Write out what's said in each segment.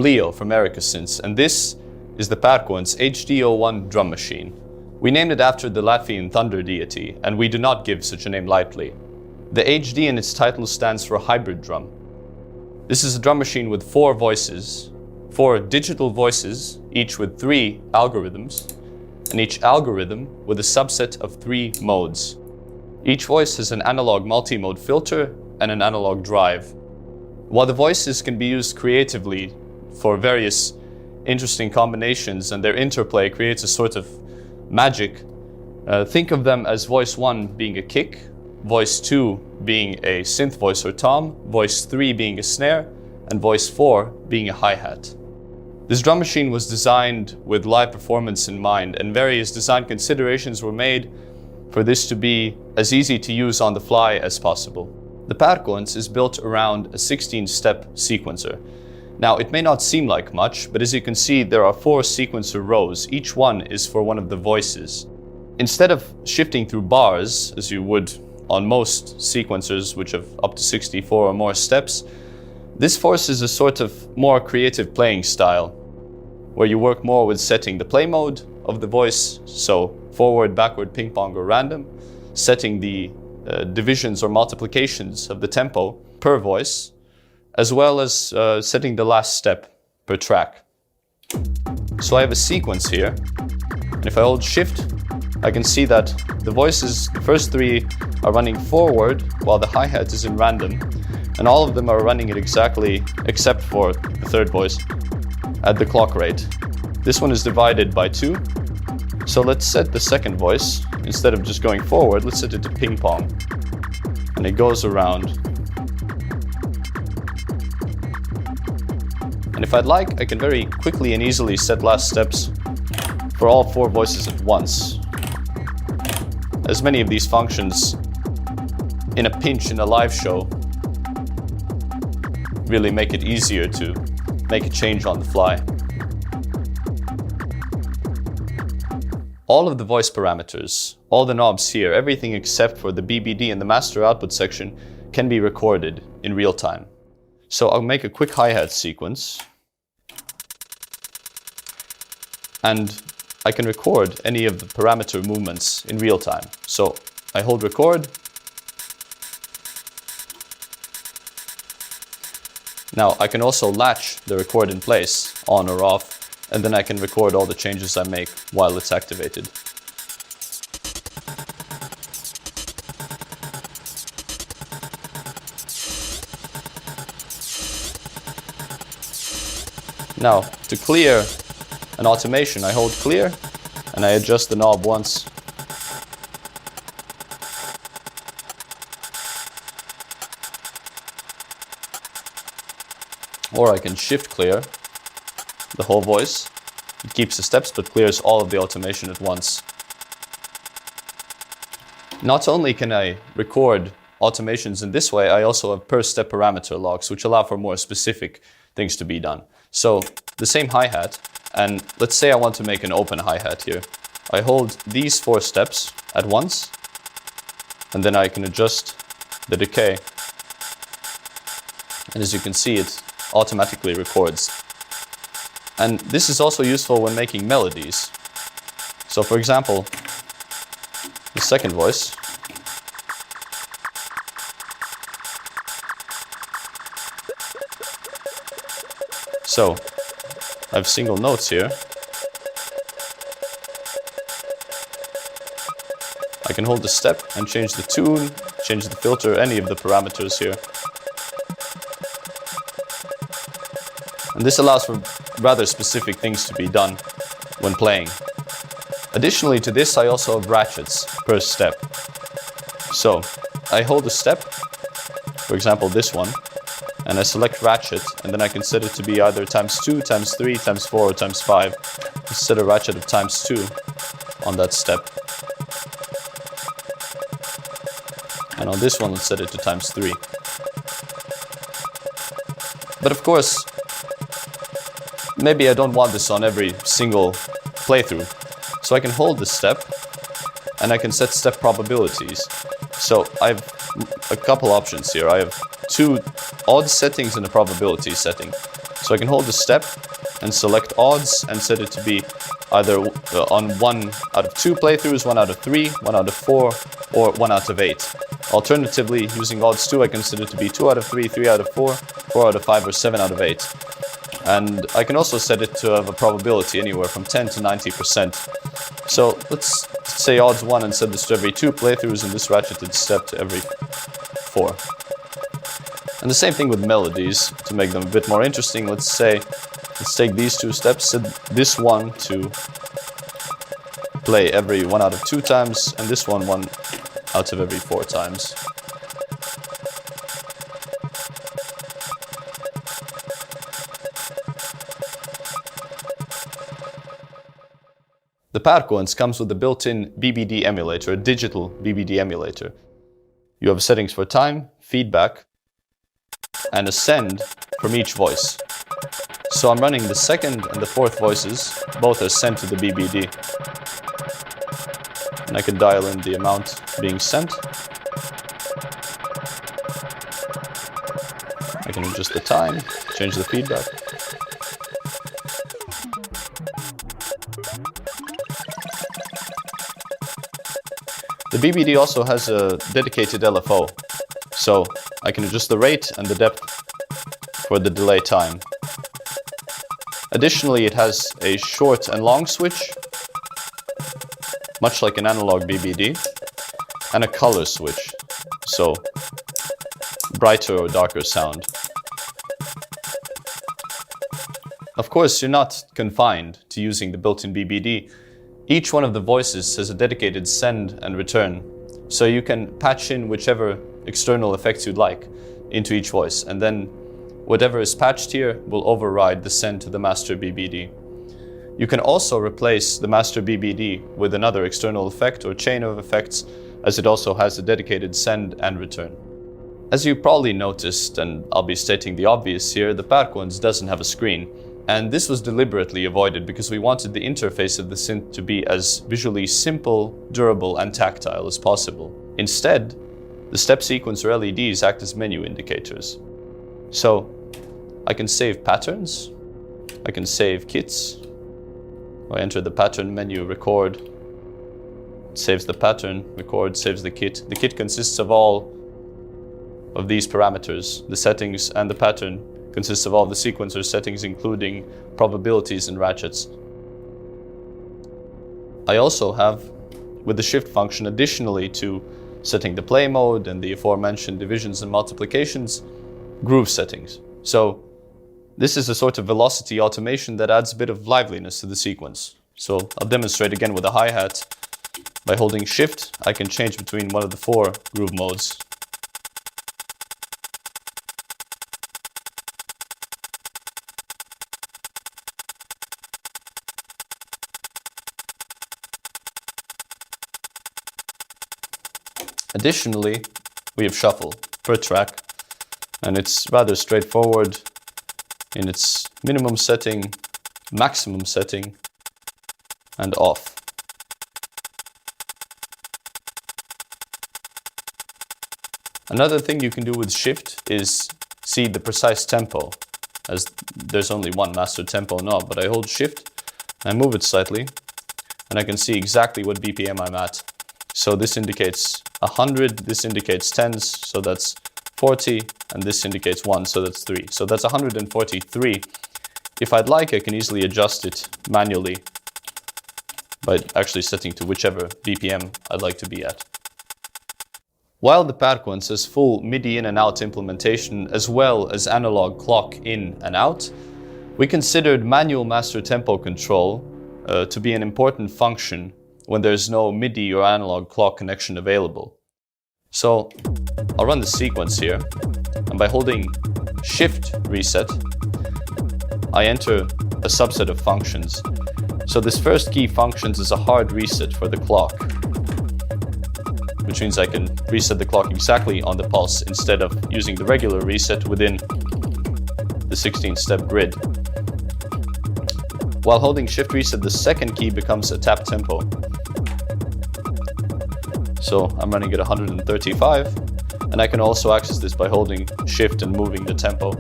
Leo from Erica Synth, and this is the PÄRKONS HD-01 drum machine. We named it after the Latvian thunder deity, and we do not give such a name lightly. The HD in its title stands for hybrid drum. This is a drum machine with 4 voices, 4 digital voices, each with 3 algorithms, and each algorithm with a subset of 3 modes. Each voice has an analog multi-mode filter and an analog drive. While the voices can be used creatively for various interesting combinations and their interplay creates a sort of magic, think of them as voice 1 being a kick, voice 2 being a synth voice or tom, voice 3 being a snare, and voice 4 being a hi-hat. This drum machine was designed with live performance in mind, and various design considerations were made for this to be as easy to use on the fly as possible. The PÄRKONS is built around a 16-step sequencer. Now, it may not seem like much, but as you can see, there are 4 sequencer rows. Each one is for one of the voices. Instead of shifting through bars, as you would on most sequencers which have up to 64 or more steps, this forces a sort of more creative playing style, where you work more with setting the play mode of the voice, so forward, backward, ping pong, or random, setting the divisions or multiplications of the tempo per voice, as well as setting the last step per track. So I have a sequence here, and if I hold shift, I can see that the voices, the first 3 are running forward while the hi-hat is in random, and all of them are running it exactly, except for the 3rd voice, at the clock rate. This one is divided by 2, so let's set the 2nd voice, instead of just going forward, let's set it to ping pong, and it goes around. And if I'd like, I can very quickly and easily set last steps for all 4 voices at once, as many of these functions in a pinch in a live show really make it easier to make a change on the fly. All of the voice parameters, all the knobs here, everything except for the BBD and the master output section can be recorded in real time. So I'll make a quick hi-hat sequence, and I can record any of the parameter movements in real time. So I hold record. Now I can also latch the record in place, on or off, and then I can record all the changes I make while it's activated. Now, to clear an automation, I hold clear and I adjust the knob once. Or I can shift clear the whole voice. It keeps the steps but clears all of the automation at once. Not only can I record automations in this way, I also have per step parameter logs, which allow for more specific things to be done. So the same hi-hat, and let's say I want to make an open hi-hat here. I hold these 4 steps at once, and then I can adjust the decay. And as you can see, it automatically records. And this is also useful when making melodies. So for example, the 2nd voice. So I have single notes here. I can hold the step and change the tune, change the filter, any of the parameters here. And this allows for rather specific things to be done when playing. Additionally to this, I also have ratchets per step. So I hold a step, for example this one, and I select ratchet, and then I can set it to be either ×2, ×3, ×4, or ×5. Let's set a ratchet of ×2 on that step. And on this one, let's set it to ×3. But of course, maybe I don't want this on every single playthrough. So I can hold the step, and I can set step probabilities. So I have a couple options here. I have 2 odd settings and a probability setting. So I can hold the step and select odds and set it to be either on 1 out of 2 playthroughs, 1 out of 3, 1 out of 4, or 1 out of 8. Alternatively, using odds 2, I can set it to be 2 out of 3, 3 out of 4, 4 out of 5, or 7 out of 8. And I can also set it to have a probability anywhere from 10 to 90%. So let's say odds 1 and set this to every 2 playthroughs and this ratcheted step to every 4. And the same thing with melodies. To make them a bit more interesting, let's take these 2 steps, set this one to play every 1 out of 2 times, and this one 1 out of every 4 times. The PÄRKONS comes with a built-in BBD emulator, a digital BBD emulator. You have settings for time, feedback, and a send from each voice. So I'm running the 2nd and the 4th voices, both are sent to the BBD. And I can dial in the amount being sent. I can adjust the time, change the feedback. The BBD also has a dedicated LFO, so I can adjust the rate and the depth for the delay time. Additionally, it has a short and long switch, much like an analog BBD, and a color switch, so brighter or darker sound. Of course, you're not confined to using the built-in BBD. Each one of the voices has a dedicated send and return, so you can patch in whichever external effects you'd like into each voice, and then whatever is patched here will override the send to the master BBD. You can also replace the master BBD with another external effect or chain of effects, as it also has a dedicated send and return. As you probably noticed, and I'll be stating the obvious here, the PÄRKONS doesn't have a screen. And this was deliberately avoided because we wanted the interface of the synth to be as visually simple, durable, and tactile as possible. Instead, the step sequencer LEDs act as menu indicators. So I can save patterns, I can save kits. I enter the pattern menu, record, it saves the pattern, record, saves the kit. The kit consists of all of these parameters, the settings and the pattern consists of all the sequencer settings, including probabilities and ratchets. I also have, with the shift function, additionally to setting the play mode and the aforementioned divisions and multiplications, groove settings. So this is a sort of velocity automation that adds a bit of liveliness to the sequence. So I'll demonstrate again with a hi-hat. By holding shift, I can change between one of the 4 groove modes. Additionally, we have shuffle per track, and it's rather straightforward in its minimum setting, maximum setting, and off. Another thing you can do with shift is see the precise tempo, as there's only one master tempo knob, but I hold shift, I move it slightly, and I can see exactly what BPM I'm at. So this indicates 100, this indicates tens, so that's 40, and this indicates 1, so that's 3. So that's 143. If I'd like, I can easily adjust it manually by actually setting to whichever BPM I'd like to be at. While the PÄRKONS has full MIDI in and out implementation, as well as analog clock in and out, we considered manual master tempo control to be an important function when there's no MIDI or analog clock connection available. So I'll run the sequence here, and by holding Shift Reset, I enter a subset of functions. So this first key functions is a hard reset for the clock, which means I can reset the clock exactly on the pulse instead of using the regular reset within the 16-step grid. While holding Shift Reset, the second key becomes a tap tempo. So I'm running at 135, and I can also access this by holding Shift and moving the tempo.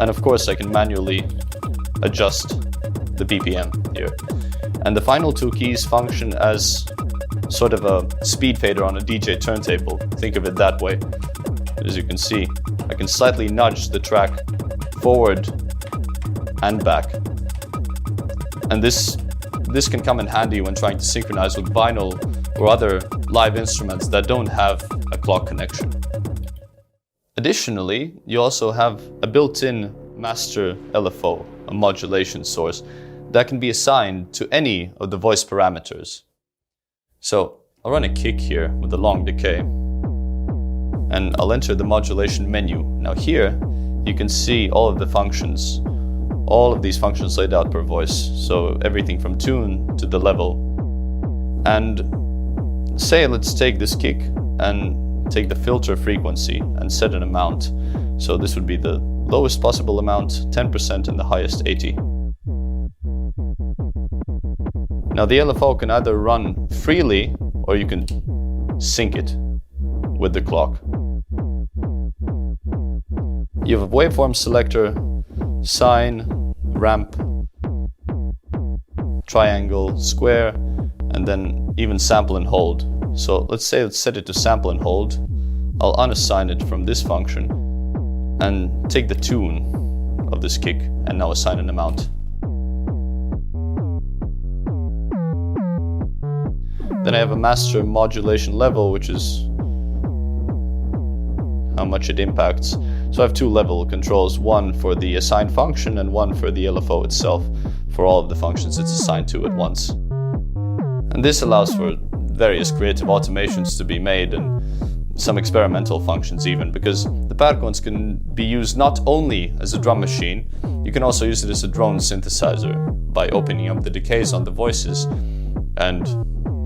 And of course, I can manually adjust the BPM here. And the final two keys function as sort of a speed fader on a DJ turntable. Think of it that way. As you can see, I can slightly nudge the track forward and back. And this can come in handy when trying to synchronize with vinyl or other live instruments that don't have a clock connection. Additionally, you also have a built-in master LFO, a modulation source, that can be assigned to any of the voice parameters. So I'll run a kick here with a long decay, and I'll enter the modulation menu. Now here, you can see all of the functions, all of these functions laid out per voice. So everything from tune to the level. And say, let's take this kick and take the filter frequency and set an amount. So this would be the lowest possible amount, 10%, and the highest, 80. Now the LFO can either run freely or you can sync it with the clock. You have a waveform selector, sine, ramp, triangle, square, and then even sample and hold. So let's set it to sample and hold. I'll unassign it from this function and take the tune of this kick and now assign an amount. Then I have a master modulation level, which is how much it impacts. So I have two level controls, one for the assigned function and one for the LFO itself, for all of the functions it's assigned to at once. And this allows for various creative automations to be made and some experimental functions even, because the PÄRKONS can be used not only as a drum machine, you can also use it as a drone synthesizer by opening up the decays on the voices and,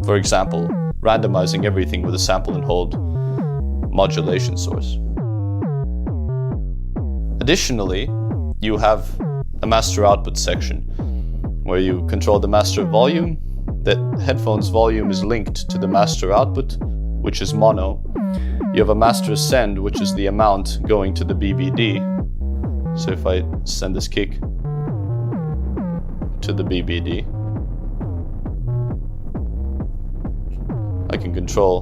for example, randomizing everything with a sample and hold modulation source. Additionally, you have a master output section where you control the master volume. The headphones volume is linked to the master output, which is mono. You have a master send, which is the amount going to the BBD. So if I send this kick to the BBD, I can control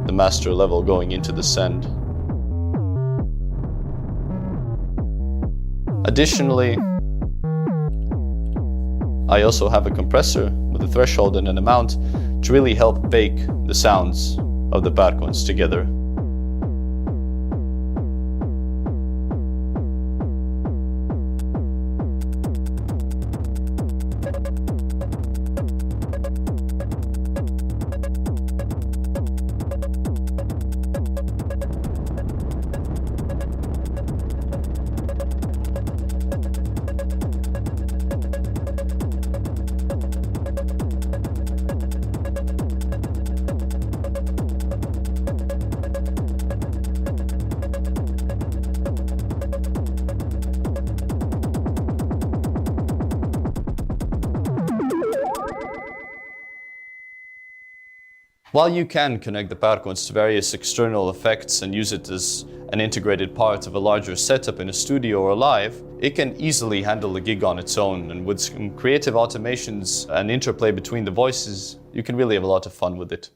the master level going into the send. Additionally, I also have a compressor with a threshold and an amount to really help bake the sounds of the PÄRKONS together. While you can connect the PÄRKONS to various external effects and use it as an integrated part of a larger setup in a studio or live, it can easily handle a gig on its own, and with some creative automations and interplay between the voices, you can really have a lot of fun with it.